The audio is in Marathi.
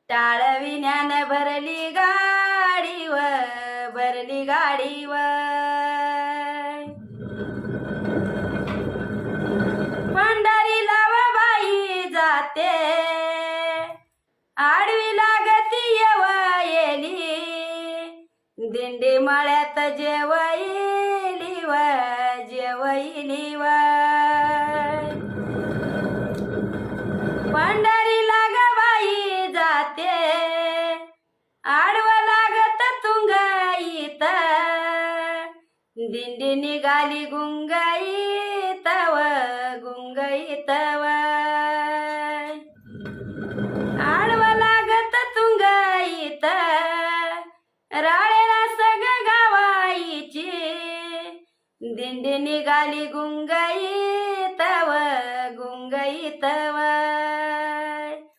टाळविण्यान भरली गाडीव भरली गाडीव पंढरीला व बाई जाते आडवी लागती येली दिंडी मळ्यात जेवईली व जेवईली व पंढरीला ग बाई जाते आडव लागत तुंगाईत दिंडी निघाली गुंगाईत व गुंगाईत व आडव लागत तुंगाईत राळेला सग गावाईची दिंडी निघाली गुंगाई